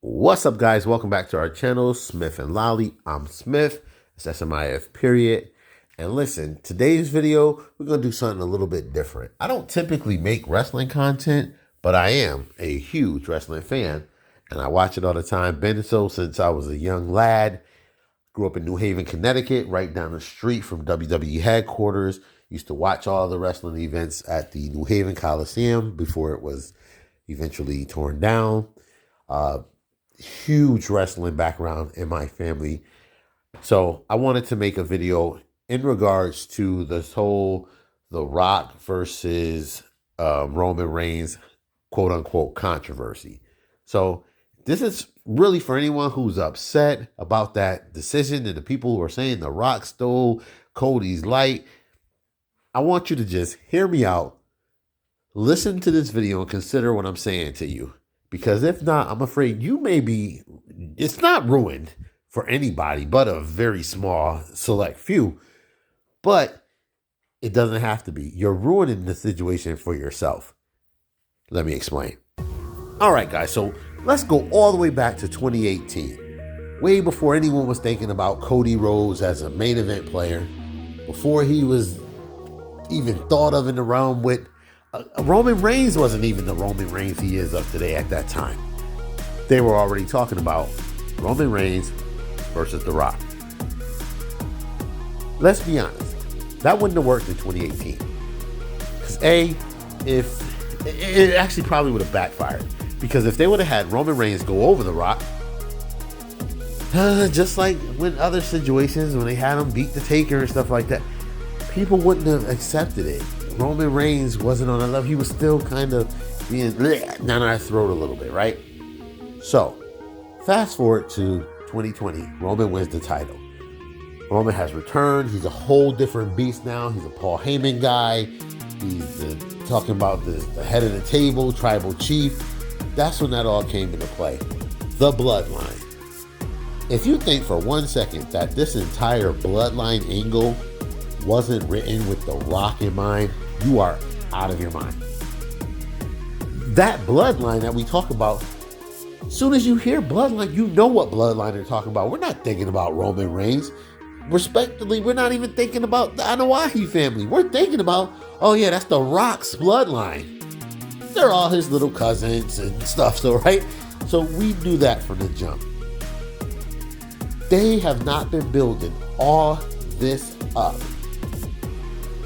What's up, guys? Welcome back to our channel, Smif and Laly. I'm Smif. It's SMIF period. And listen, today's video, we're going to do something a little bit different. I don't typically make wrestling content, but I am a huge wrestling fan, and I watch it all the time. Been so since I was a young lad. Grew up in New Haven, Connecticut, right down the street from WWE headquarters. Used to watch all the wrestling events at the New Haven Coliseum before it was eventually torn down. Huge wrestling background in my family. So I wanted to make a video in regards to this whole The Rock versus Roman Reigns quote unquote controversy. So this is really for anyone who's upset about that decision and the people who are saying The Rock stole Cody's light. I want you to just hear me out, listen to this video, and consider what I'm saying to you. Because if not, I'm afraid you may be, it's not ruined for anybody but a very small select few, but it doesn't have to be. You're ruining the situation for yourself. Let me explain. All right, guys, so let's go all the way back to 2018. Way before anyone was thinking about Cody Rhodes as a main event player, before he was even thought of in the realm with Roman Reigns wasn't even the Roman Reigns he is of today at that time. They were already talking about Roman Reigns versus The Rock. Let's be honest, that wouldn't have worked in 2018. Because if it actually probably would have backfired. Because if they would have had Roman Reigns go over The Rock, just like when other situations, when they had him beat the Taker and stuff like that, people wouldn't have accepted it. Roman Reigns wasn't on that level. He was still kind of being down our throat a little bit, right? So, fast forward to 2020. Roman wins the title. Roman has returned. He's a whole different beast now. He's a Paul Heyman guy. He's talking about the head of the table, tribal chief. That's when that all came into play. The bloodline. If you think for 1 second that this entire bloodline angle wasn't written with The Rock in mind, you are out of your mind. That bloodline that we talk about, as soon as you hear bloodline, you know what bloodline they're talking about. We're not thinking about Roman Reigns. Respectively, we're not even thinking about the Anoa'i family. We're thinking about, oh yeah, that's The Rock's bloodline. They're all his little cousins and stuff, so right? So we knew that from the jump. They have not been building all this up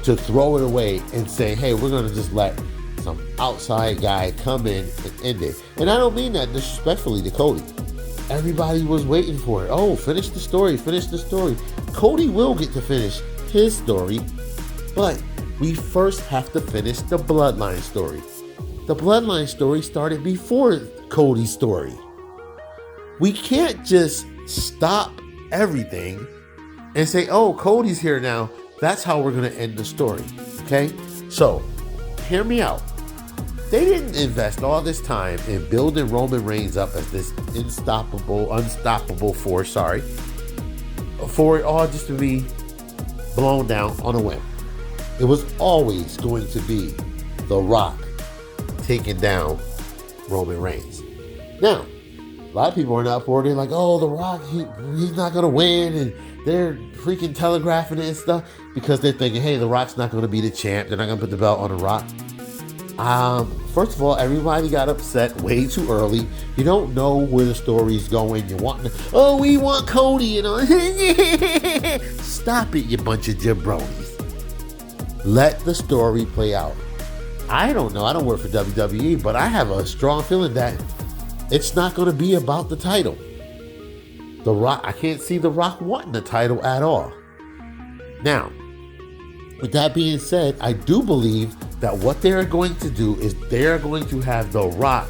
to throw it away and say, hey, we're going to just let some outside guy come in and end it. And I don't mean that disrespectfully to Cody. Everybody was waiting for it. Oh, finish the story, finish the story. Cody will get to finish his story, but we first have to finish the bloodline story. The bloodline story started before Cody's story. We can't just stop everything and say, oh, Cody's here now. That's how we're going to end the story, okay? So, hear me out. They didn't invest all this time in building Roman Reigns up as this unstoppable force, for it all just to be blown down on a whim. It was always going to be The Rock taking down Roman Reigns. Now, a lot of people are not for it. They're like, oh, The Rock, he's not going to win, and they're freaking telegraphing it and stuff because they're thinking, hey, The Rock's not going to be the champ. They're not going to put the belt on The Rock. First of all, everybody got upset way too early. You don't know where the story's going. You're wanting to, oh, we want Cody, you know. Stop it, you bunch of jabronis. Let the story play out. I don't know. I don't work for WWE, but I have a strong feeling that it's not going to be about the title. The Rock, I can't see The Rock wanting the title at all. Now, with that being said, I do believe that what they're going to do is they're going to have The Rock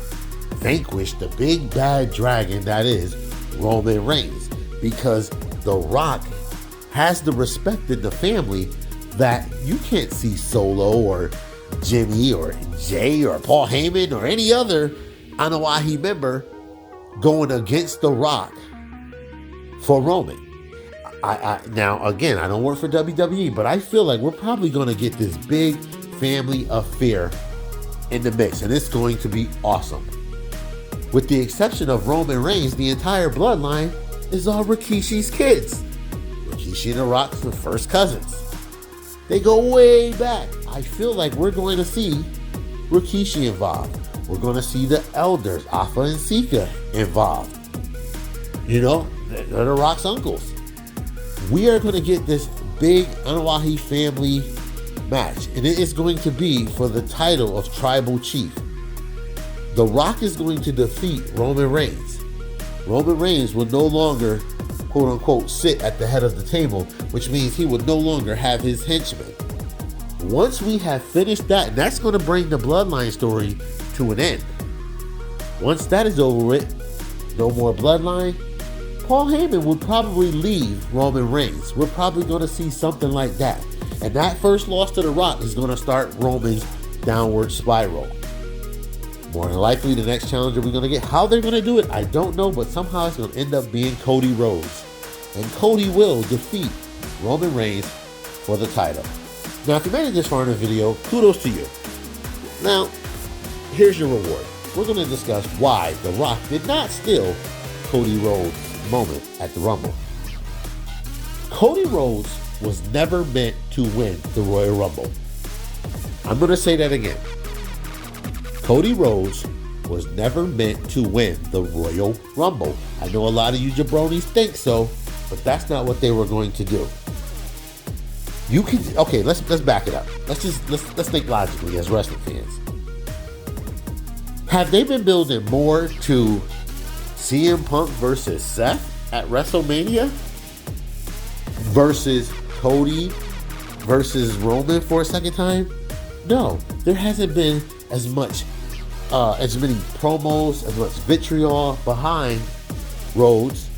vanquish the big bad dragon that is Roman Reigns, because The Rock has the respect in the family that you can't see Solo or Jimmy or Jay or Paul Heyman or any other Anoa'i member going against The Rock for Roman. Now, again, I don't work for WWE, but I feel like we're probably going to get this big family affair in the mix, and it's going to be awesome. With the exception of Roman Reigns, the entire bloodline is all Rikishi's kids. Rikishi and The Rock's the first cousins. They go way back. I feel like we're going to see Rikishi involved. We're going to see the elders, Alpha and Sika, involved. You know, they're The Rock's uncles. We are going to get this big Anoa'i family match, and it is going to be for the title of Tribal Chief. The Rock is going to defeat Roman Reigns. Roman Reigns will no longer, quote unquote, sit at the head of the table, which means he will no longer have his henchmen. Once we have finished that, and that's going to bring the bloodline story to an end. Once that is over with, no more bloodline, Paul Heyman would probably leave Roman Reigns. We're probably going to see something like that. And that first loss to The Rock is going to start Roman's downward spiral. More than likely, the next challenger we're going to get, how they're going to do it, I don't know, but somehow it's going to end up being Cody Rhodes. And Cody will defeat Roman Reigns for the title. Now, if you made it this far in the video, kudos to you. Now, here's your reward. We're going to discuss why The Rock did not steal Cody Rhodes' moment at the Rumble. Cody Rhodes was never meant to win the Royal Rumble. I'm going to say that again. Cody Rhodes was never meant to win the Royal Rumble. I know a lot of you jabronis think so, but that's not what they were going to do. You can, okay, let's back it up. Let's think logically as wrestling fans. Have they been building more to CM Punk versus Seth at WrestleMania versus Cody versus Roman for a second time? No, there hasn't been as many promos, as much vitriol behind Rhodes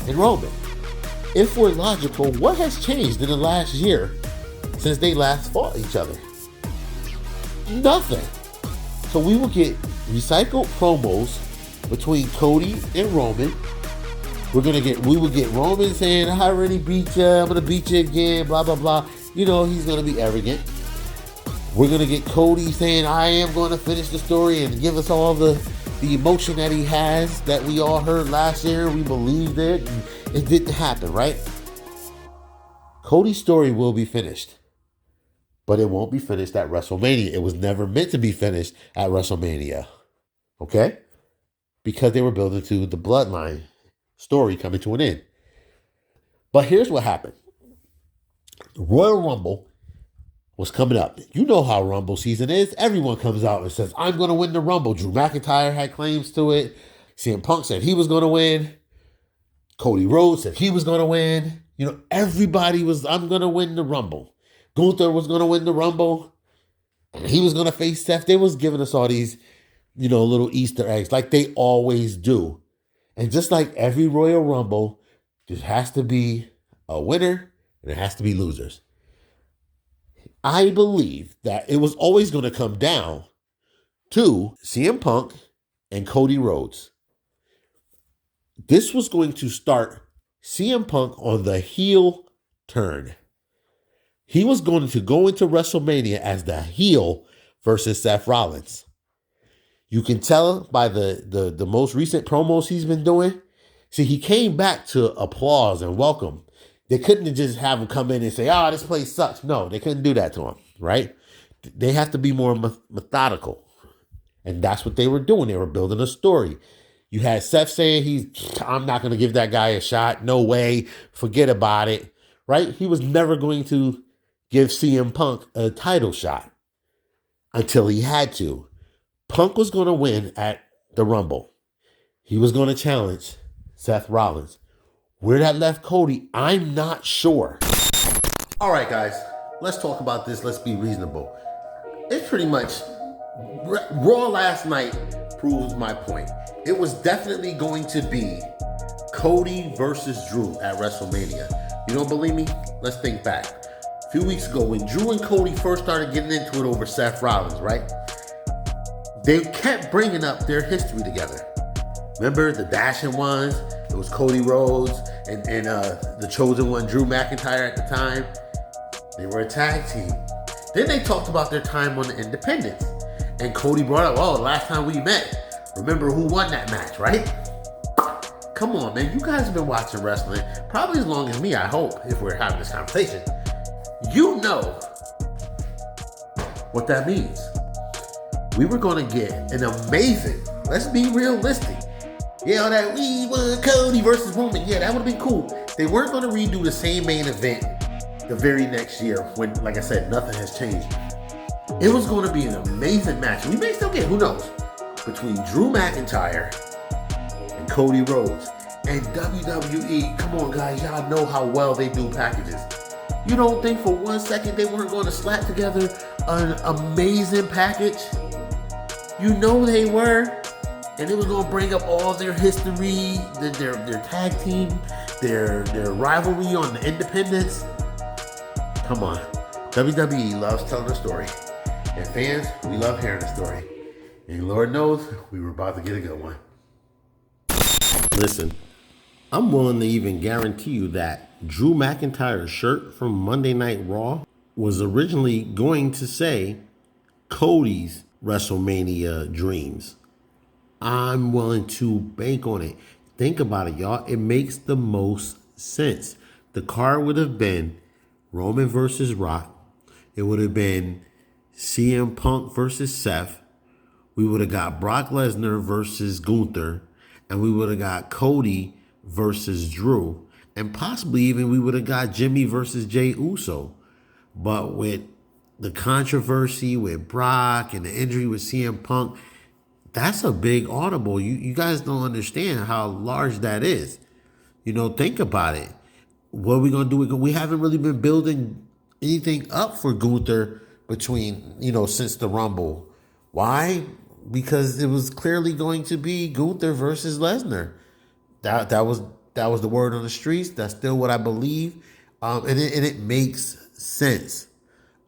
and Roman. If we're logical, what has changed in the last year since they last fought each other? Nothing. So we will get recycled promos between Cody and Roman. We will get Roman saying, I already beat you, I'm going to beat you again, blah, blah, blah. You know, he's going to be arrogant. We're going to get Cody saying, I am going to finish the story and give us all the emotion that he has that we all heard last year. We believed it, and it didn't happen, right? Cody's story will be finished, but it won't be finished at WrestleMania. It was never meant to be finished at WrestleMania, okay? Because they were building to the bloodline story coming to an end. But here's what happened. The Royal Rumble was coming up. You know how Rumble season is. Everyone comes out and says, I'm going to win the Rumble. Drew McIntyre had claims to it. CM Punk said he was going to win. Cody Rhodes said he was going to win. You know, everybody was, I'm going to win the Rumble. Gunther was going to win the Rumble. And he was going to face Seth. They was giving us all these, you know, little Easter eggs like they always do. And just like every Royal Rumble, there has to be a winner and there has to be losers. I believe that it was always going to come down to CM Punk and Cody Rhodes. This was going to start CM Punk on the heel turn. He was going to go into WrestleMania as the heel versus Seth Rollins. You can tell by the most recent promos he's been doing. See, he came back to applause and welcome. They couldn't just have him come in and say, oh, this place sucks. No, they couldn't do that to him, right? They have to be more methodical. And that's what they were doing. They were building a story. You had Seth saying, I'm not going to give that guy a shot. No way. Forget about it, right? He was never going to give CM Punk a title shot until he had to. Punk was going to win at the Rumble. He was going to challenge Seth Rollins. Where that left Cody, I'm not sure. All right, guys, let's talk about this. Let's be reasonable. It's pretty much Raw last night proves my point. It was definitely going to be Cody versus Drew at WrestleMania. You don't believe me? Let's think back. A few weeks ago, when Drew and Cody first started getting into it over Seth Rollins, right? They kept bringing up their history together. Remember the dashing ones? It was Cody Rhodes and the chosen one, Drew McIntyre at the time. They were a tag team. Then they talked about their time on the Independents. And Cody brought up, oh, last time we met, Remember who won that match, right? Come on, man. You guys have been watching wrestling probably as long as me, I hope, if we're having this conversation. You know what that means. We were going to get an amazing, let's be realistic. Yeah, all that we won Cody versus Roman. Yeah, that would have been cool. They weren't going to redo the same main event the very next year when, like I said, nothing has changed. It was going to be an amazing match. We may still get, who knows, between Drew McIntyre and Cody Rhodes. And WWE, come on guys, y'all know how well they do packages. You don't think for 1 second they weren't going to slap together an amazing package? You know they were. And it was going to bring up all their history, their tag team, their rivalry on the independents. Come on. WWE loves telling a story. And fans, we love hearing a story. And Lord knows, we were about to get a good one. Listen, I'm willing to even guarantee you that Drew McIntyre's shirt from Monday Night Raw was originally going to say Cody's WrestleMania Dreams. I'm willing to bank on it. Think about it, y'all. It makes the most sense. The card would have been Roman versus Rock. It would have been CM Punk versus Seth. We would have got Brock Lesnar versus Gunther. And we would have got Cody versus Drew. And possibly even we would have got Jimmy versus Jey Uso. But with the controversy with Brock and the injury with CM Punk, that's a big audible. You guys don't understand how large that is. You know, think about it. What are we going to do? We haven't really been building anything up for Gunther between, since the Rumble. Why? Because it was clearly going to be Gunther versus Lesnar. That was the word on the streets. That's still what I believe. And it makes sense.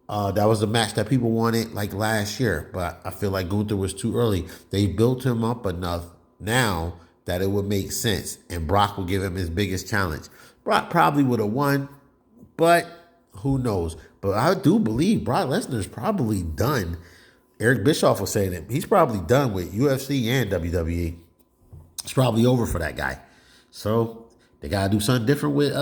That was a match that people wanted like last year, but I feel like Gunther was too early. They built him up enough now that it would make sense, and Brock would give him his biggest challenge. Brock probably would have won, but who knows? But I do believe Brock Lesnar's probably done. Eric Bischoff was saying it. He's probably done with UFC and WWE. It's probably over for that guy. So they got to do something different with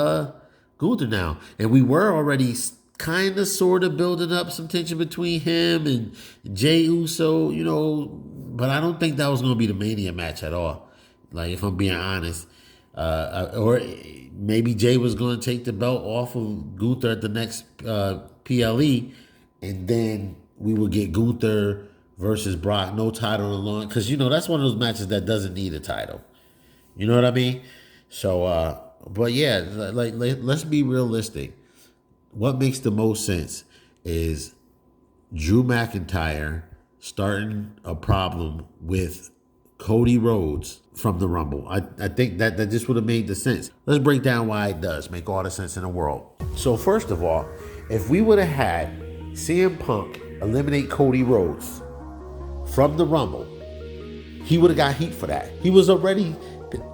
Gunther now. And we were already kind of sort of building up some tension between him and Jey Uso, but I don't think that was going to be the Mania match at all. Like, if I'm being honest. Or maybe Jey was going to take the belt off of Gunther at the next PLE, and then we would get Gunther versus Brock, no title on the line. Because, that's one of those matches that doesn't need a title. You know what I mean? So, but yeah, let's be realistic. What makes the most sense is Drew McIntyre starting a problem with Cody Rhodes from the Rumble. I think that just would have made the sense. Let's break down why it does make all the sense in the world. So first of all, if we would have had CM Punk eliminate Cody Rhodes from the Rumble, he would have got heat for that. He was already,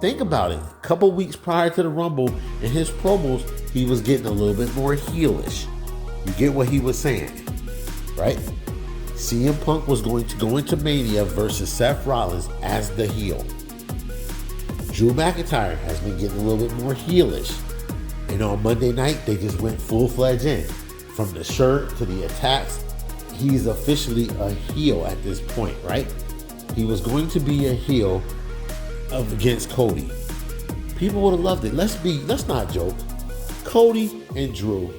think about it, a couple weeks prior to the Rumble, in his promos, he was getting a little bit more heelish. You get what he was saying, right? CM Punk was going to go into Mania versus Seth Rollins as the heel. Drew McIntyre has been getting a little bit more heelish. And on Monday night, they just went full-fledged in. From the shirt to the attacks, he's officially a heel at this point, right? He was going to be a heel against Cody. People would have loved it. Let's not joke. Cody and Drew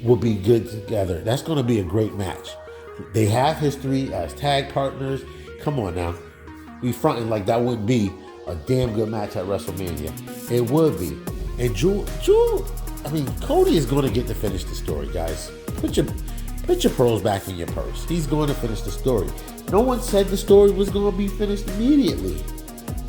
will be good together. That's going to be a great match. They have history as tag partners. Come on now. We fronting like that wouldn't be a damn good match at WrestleMania. It would be. And Cody is going to get to finish the story, guys. Put your pearls back in your purse. He's going to finish the story. No one said the story was going to be finished immediately.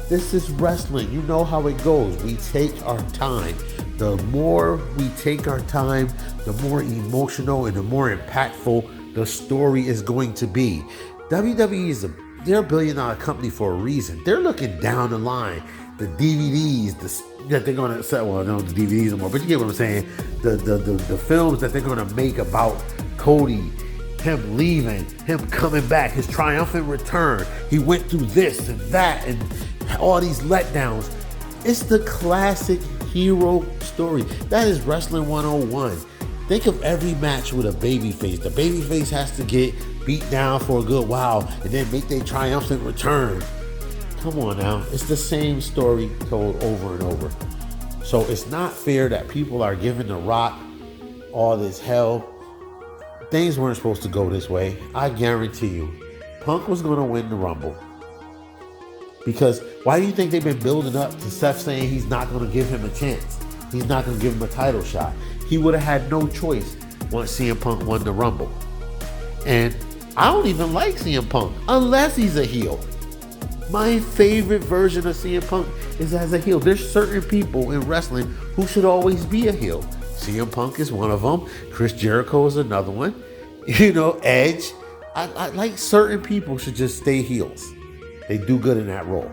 This is wrestling. You know how it goes. We take our time. The more we take our time, the more emotional and the more impactful the story is going to be. WWE they're a $1 billion company for a reason. They're looking down the line. The DVDs that they're going to sell. Well, no, the DVDs anymore, but you get what I'm saying. The films that they're going to make about Cody. him leaving, him coming back, his triumphant return. He went through this and that and all these letdowns. It's the classic hero story. That is Wrestling 101. Think of every match with a babyface. The babyface has to get beat down for a good while and then make their triumphant return. Come on now. It's the same story told over and over. So it's not fair that people are giving The Rock all this hell. Things weren't supposed to go this way. I guarantee you, Punk was going to win the Rumble. Because why do you think they've been building up to Seth saying he's not going to give him a chance? He's not going to give him a title shot. He would have had no choice once CM Punk won the Rumble. And I don't even like CM Punk unless he's a heel. My favorite version of CM Punk is as a heel. There's certain people in wrestling who should always be a heel. CM Punk is one of them. Chris Jericho is another one. You know, Edge. I like certain people should just stay heels. They do good in that role.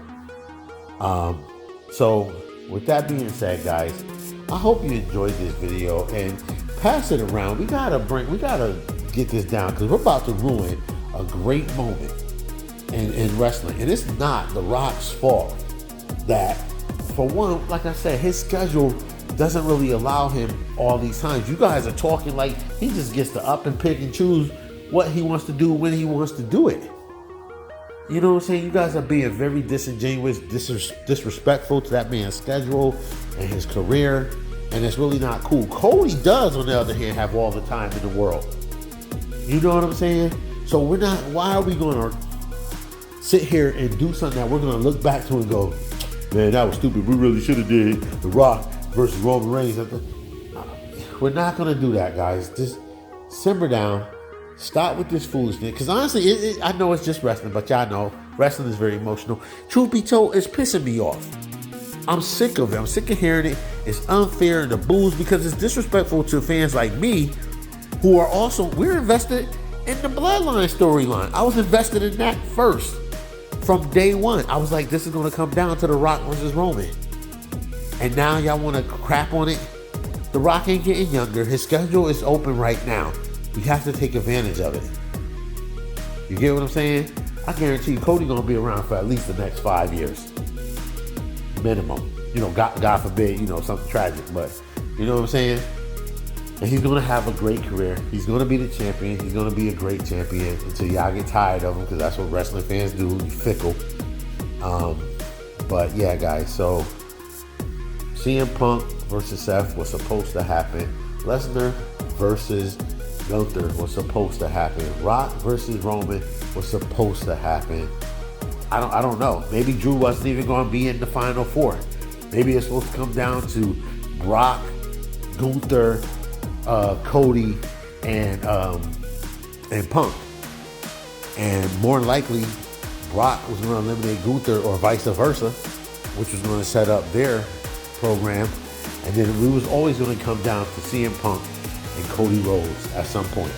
So with that being said, guys, I hope you enjoyed this video and pass it around. We gotta get this down because we're about to ruin a great moment in wrestling. And it's not The Rock's fault that, for one, like I said, his schedule doesn't really allow him all these times. You guys are talking like he just gets to up and pick and choose what he wants to do when he wants to do it. You know what I'm saying? You guys are being very disingenuous, disrespectful to that man's schedule and his career, and it's really not cool. Cody does, on the other hand, have all the time in the world. You know what I'm saying? So why are we going to sit here and do something that we're going to look back to and go, man, that was stupid. We really should have did The Rock versus Roman Reigns. We're not going to do that, guys. Just simmer down. Stop with this foolishness. Because honestly, I know it's just wrestling, but y'all know wrestling is very emotional. Truth be told, it's pissing me off. I'm sick of it. I'm sick of hearing it. It's unfair and the boos because it's disrespectful to fans like me who are also, we're invested in the Bloodline storyline. I was invested in that first. From day one, I was like, this is going to come down to The Rock versus Roman. And now y'all want to crap on it? The Rock ain't getting younger. His schedule is open right now. We have to take advantage of it. You get what I'm saying? I guarantee you Cody going to be around for at least the next 5 years. Minimum. You know, God forbid, you know, something tragic. But you know what I'm saying? And he's going to have a great career. He's going to be the champion. He's going to be a great champion until y'all get tired of him, because that's what wrestling fans do. You're fickle. But yeah, guys. So CM Punk versus Seth was supposed to happen. Lesnar versus Gunther was supposed to happen. Rock versus Roman was supposed to happen. I don't know. Maybe Drew wasn't even going to be in the Final Four. Maybe it's supposed to come down to Brock, Gunther, Cody, and Punk. And more than likely, Brock was going to eliminate Gunther or vice versa, which was going to set up their program. And then we was always going to come down to CM Punk and Cody Rhodes at some point.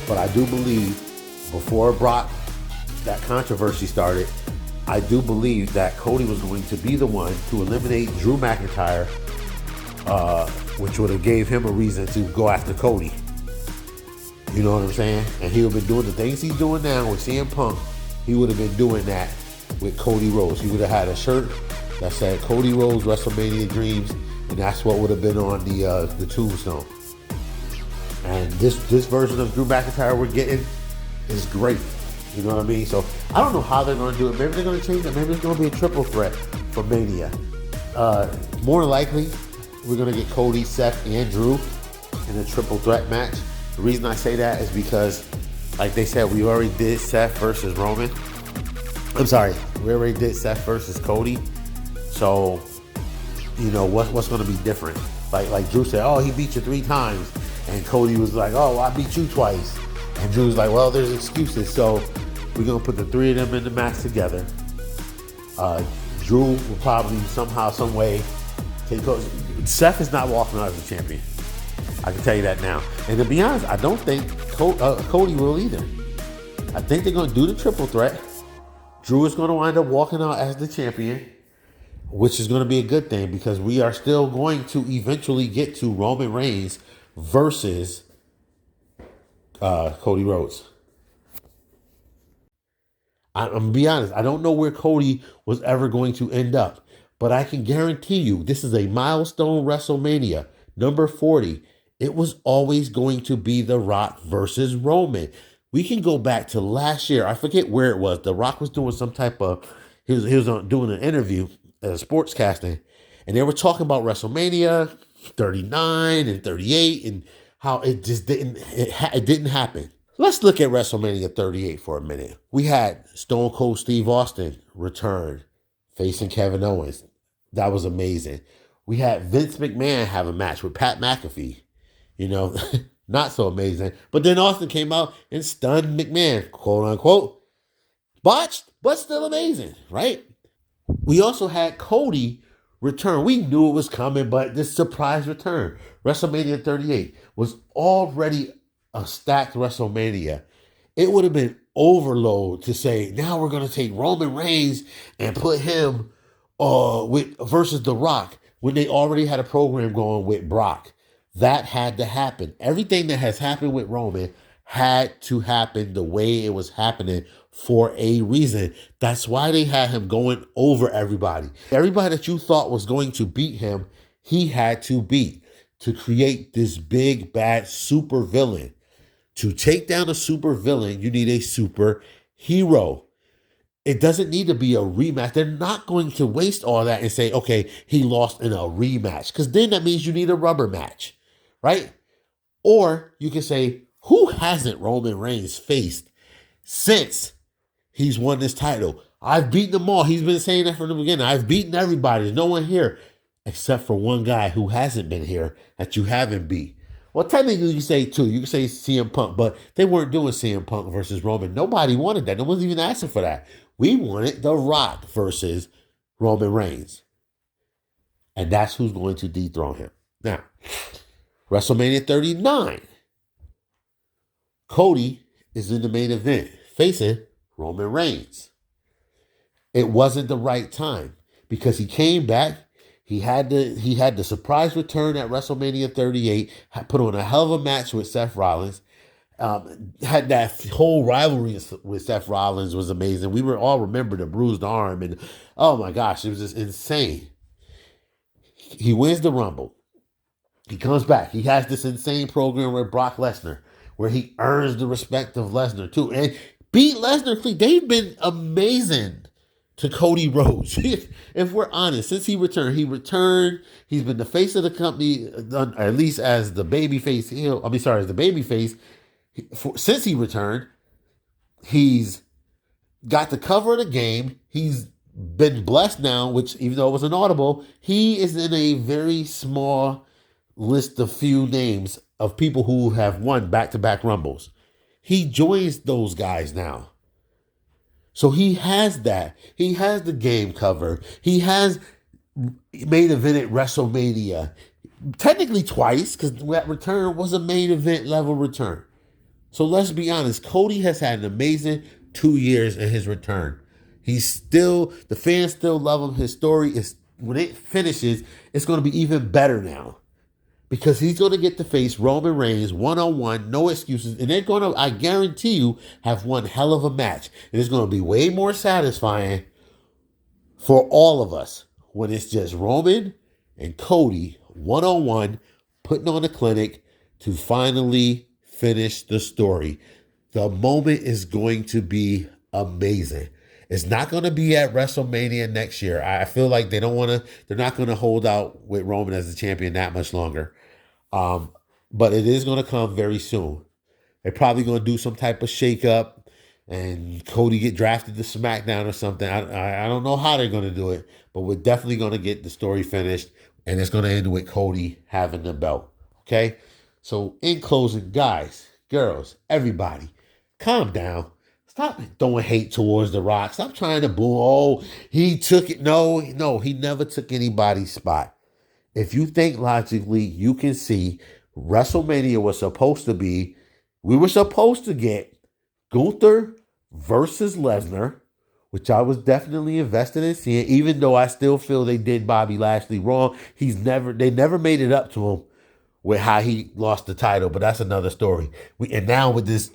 But I do believe before Brock, that controversy started, I do believe that Cody was going to be the one to eliminate Drew McIntyre, which would have gave him a reason to go after Cody. You know what I'm saying? And he would have been doing the things he's doing now with CM Punk. He would have been doing that with Cody Rhodes. He would have had a shirt that said Cody Rhodes WrestleMania Dreams, and that's what would have been on the tombstone. And this version of Drew McIntyre we're getting is great. You know what I mean? So I don't know how they're going to do it. Maybe they're going to change it. Maybe it's going to be a triple threat for Mania. More likely, we're going to get Cody, Seth, and Drew in a triple threat match. The reason I say that is because, like they said, we already did Seth versus Roman. I'm sorry, we already did Seth versus Cody. So, you know, what's going to be different? Like Drew said, oh, he beat you 3 times. And Cody was like, oh, I beat you twice. And Drew was like, well, there's excuses. So we're going to put the 3 of them in the match together. Drew will probably somehow, some way take Cody. Seth is not walking out as a champion. I can tell you that now. And to be honest, I don't think Cody will either. I think they're going to do the triple threat. Drew is going to wind up walking out as the champion, which is going to be a good thing because we are still going to eventually get to Roman Reigns versus Cody Rhodes. I'm gonna be honest. I don't know where Cody was ever going to end up, but I can guarantee you this is a milestone WrestleMania number 40. It was always going to be The Rock versus Roman. We can go back to last year. I forget where it was. The Rock was doing some type of he was doing an interview, sportscasting, and they were talking about WrestleMania 39 and 38 and how it just it didn't happen. Let's look at WrestleMania 38 for a minute. We had Stone Cold Steve Austin return facing Kevin Owens. That was amazing. We had Vince McMahon have a match with Pat McAfee. You know, not so amazing. But then Austin came out and stunned McMahon, quote unquote. Botched, but still amazing, right? We also had Cody return. We knew it was coming, but this surprise return, WrestleMania 38, was already a stacked WrestleMania. It would have been overload to say, now we're going to take Roman Reigns and put him with versus The Rock when they already had a program going with Brock. That had to happen. Everything that has happened with Roman had to happen the way it was happening for a reason. That's why they had him going over everybody. Everybody that you thought was going to beat him, he had to beat to create this big, bad super villain. To take down a super villain, you need a super hero. It doesn't need to be a rematch. They're not going to waste all that and say, okay, he lost in a rematch. Because then that means you need a rubber match, right? Or you can say, who hasn't Roman Reigns faced since he's won this title? I've beaten them all. He's been saying that from the beginning. I've beaten everybody. There's no one here except for one guy who hasn't been here that you haven't beat. Well, technically, you can say two. You can say CM Punk, but they weren't doing CM Punk versus Roman. Nobody wanted that. No one's even asking for that. We wanted The Rock versus Roman Reigns. And that's who's going to dethrone him. Now, WrestleMania 39. Cody is in the main event facing Roman Reigns. It wasn't the right time because he came back. He had the surprise return at WrestleMania 38, put on a hell of a match with Seth Rollins. Had that whole rivalry with Seth Rollins was amazing. We were all remember the bruised arm and oh my gosh, it was just insane. He wins the Rumble. He comes back. He has this insane program with Brock Lesnar where he earns the respect of Lesnar too. And beat Lesnar. They've been amazing to Cody Rhodes. If we're honest, since he returned. He's been the face of the company, at least as the babyface heel. As the babyface. Since he returned, he's got the cover of the game. He's been blessed now, which even though it was an audible, he is in a very small list of few names of people who have won back-to-back Rumbles. He joins those guys now. So he has that. He has the game cover. He has main event at WrestleMania. Technically twice, because that return was a main event level return. So let's be honest. Cody has had an amazing 2 years in his return. The fans still love him. His story is, when it finishes, it's going to be even better now. Because he's going to get to face Roman Reigns one-on-one, no excuses. And they're going to, I guarantee you, have one hell of a match. And it's going to be way more satisfying for all of us when it's just Roman and Cody one-on-one putting on a clinic to finally finish the story. The moment is going to be amazing. It's not going to be at WrestleMania next year. I feel like they're not going to hold out with Roman as the champion that much longer. But it is going to come very soon. They're probably going to do some type of shakeup and Cody get drafted to SmackDown or something. I don't know how they're going to do it, but we're definitely going to get the story finished, and it's going to end with Cody having the belt. Okay? So in closing, guys, girls, everybody, calm down. Stop throwing hate towards The Rock. Stop trying to boo. Oh, he took it. No, he never took anybody's spot. If you think logically, you can see WrestleMania was supposed to be, we were supposed to get Gunther versus Lesnar, which I was definitely invested in seeing, even though I still feel they did Bobby Lashley wrong. They never made it up to him with how he lost the title, but that's another story. And now with this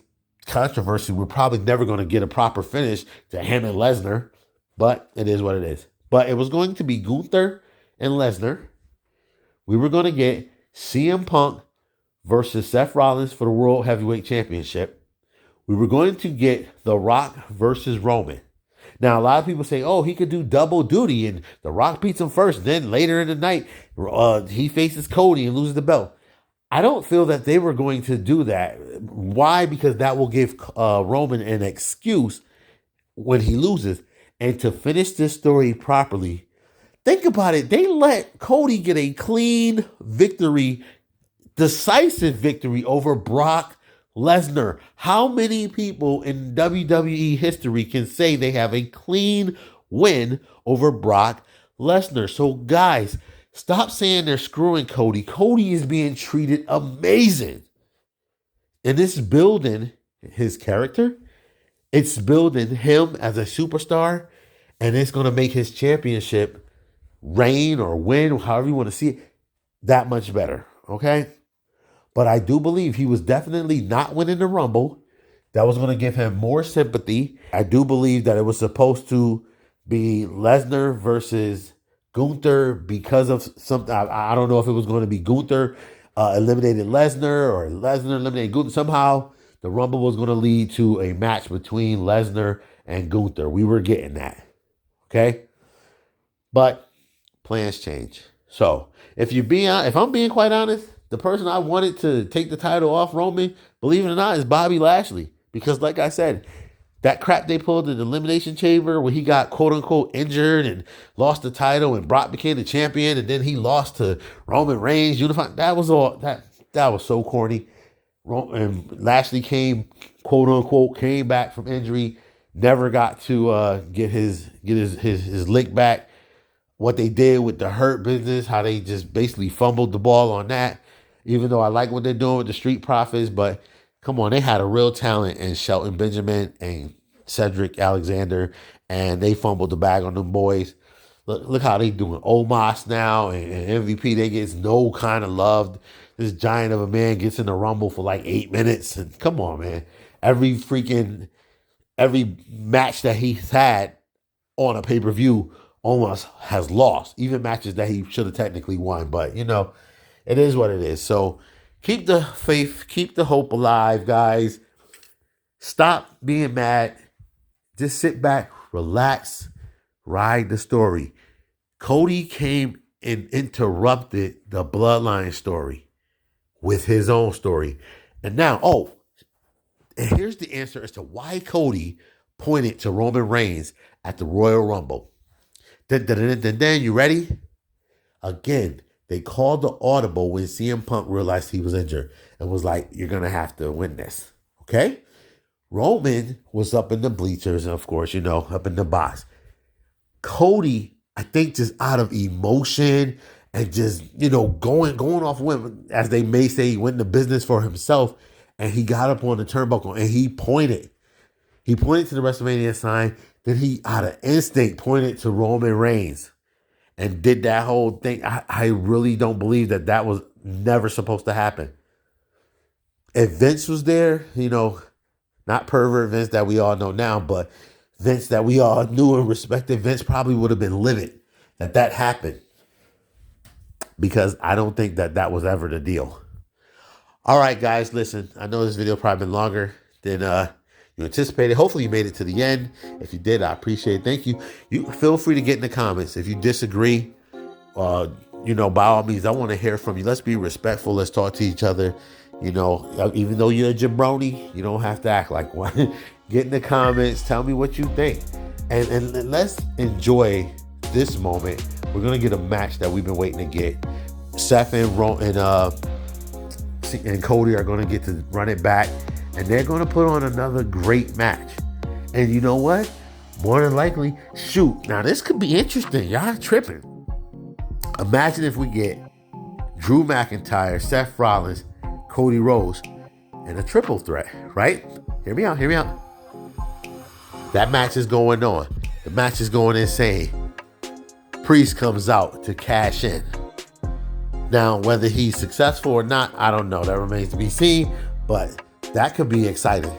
controversy, we're probably never going to get a proper finish to him and Lesnar, but it is what it is. But it was going to be Gunther and Lesnar. We were going to get CM Punk versus Seth Rollins for the World Heavyweight Championship. We were going to get The Rock versus Roman. Now, a lot of people say, oh, he could do double duty and The Rock beats him first. Then later in the night, he faces Cody and loses the belt. I don't feel that they were going to do that. Why? Because that will give Roman an excuse when he loses. And to finish this story properly, think about it. They let Cody get a clean victory, decisive victory over Brock Lesnar. How many people in WWE history can say they have a clean win over Brock Lesnar? So guys, stop saying they're screwing Cody. Cody is being treated amazing. And it's building his character. It's building him as a superstar. And it's going to make his championship reign or win, however you want to see it, that much better. Okay? But I do believe he was definitely not winning the Rumble. That was going to give him more sympathy. I do believe that it was supposed to be Lesnar versus Gunther because of something. I don't know if it was going to be Gunther eliminated Lesnar or Lesnar eliminated Gunther. Somehow the Rumble was going to lead to a match between Lesnar and Gunther. We were getting that. Okay? But plans change. So if I'm being quite honest, the person I wanted to take the title off Roman, believe it or not, is Bobby Lashley. Because like I said, that crap they pulled in the Elimination Chamber where he got quote unquote injured and lost the title and Brock became the champion and then he lost to Roman Reigns unified. That was so corny. And Lashley came quote unquote came back from injury, never got to get his lick back. What they did with the Hurt Business, how they just basically fumbled the ball on that. Even though I like what they're doing with the Street Profits, but come on, they had a real talent in Shelton Benjamin and Cedric Alexander, and they fumbled the bag on them boys. Look how they doing. Omos now and MVP, they get no kind of love. This giant of a man gets in the Rumble for like 8 minutes. And come on, man. Every match that he's had on a pay-per-view almost has lost. Even matches that he should have technically won. But, it is what it is. So keep the faith, keep the hope alive, guys. Stop being mad. Just sit back, relax, ride the story. Cody came and interrupted the Bloodline story with his own story. And now, and here's the answer as to why Cody pointed to Roman Reigns at the Royal Rumble. Then, you ready? Again, they called the audible when CM Punk realized he was injured and was like, you're going to have to win this. Okay? Roman was up in the bleachers, and of course, up in the box. Cody, I think just out of emotion and just, going off women, as they may say, he went into business for himself, and he got up on the turnbuckle and he pointed. He pointed to the WrestleMania sign. Then he, out of instinct, pointed to Roman Reigns and did that whole thing. I really don't believe that was never supposed to happen. If Vince was there, not pervert Vince that we all know now, but Vince that we all knew and respected, Vince probably would have been livid that happened. Because I don't think that was ever the deal. All right, guys, listen. I know this video probably been longer than you anticipated. Hopefully you made it to the end. If you did, I appreciate it. Thank you. You feel free to get in the comments. If you disagree, by all means, I want to hear from you. Let's be respectful. Let's talk to each other. Even though you're a jabroni, you don't have to act like one. Get in the comments. Tell me what you think. And let's enjoy this moment. We're going to get a match that we've been waiting to get. Seth and Cody are going to get to run it back. And they're going to put on another great match. And you know what? More than likely, now this could be interesting. Y'all tripping. Imagine if we get Drew McIntyre, Seth Rollins, Cody Rhodes, and a triple threat, right? Hear me out. That match is going on. The match is going insane. Priest comes out to cash in. Now, whether he's successful or not, I don't know. That remains to be seen, but that could be exciting.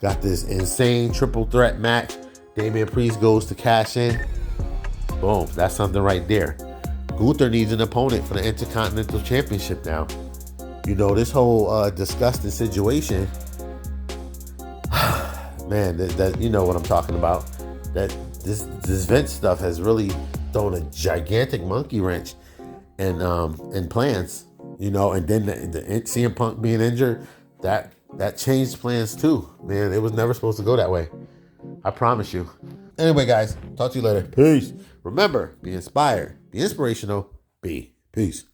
Got this insane triple threat match. Damian Priest goes to cash in. Boom, that's something right there. Gunther needs an opponent for the Intercontinental Championship now. You know, this whole disgusting situation, man, that you know what I'm talking about. That this Vince stuff has really thrown a gigantic monkey wrench in plans, you know, and then the CM Punk being injured, that changed plans too, man. It was never supposed to go that way. I promise you. Anyway, guys, talk to you later. Peace. Remember, be inspired, be inspirational, be peace.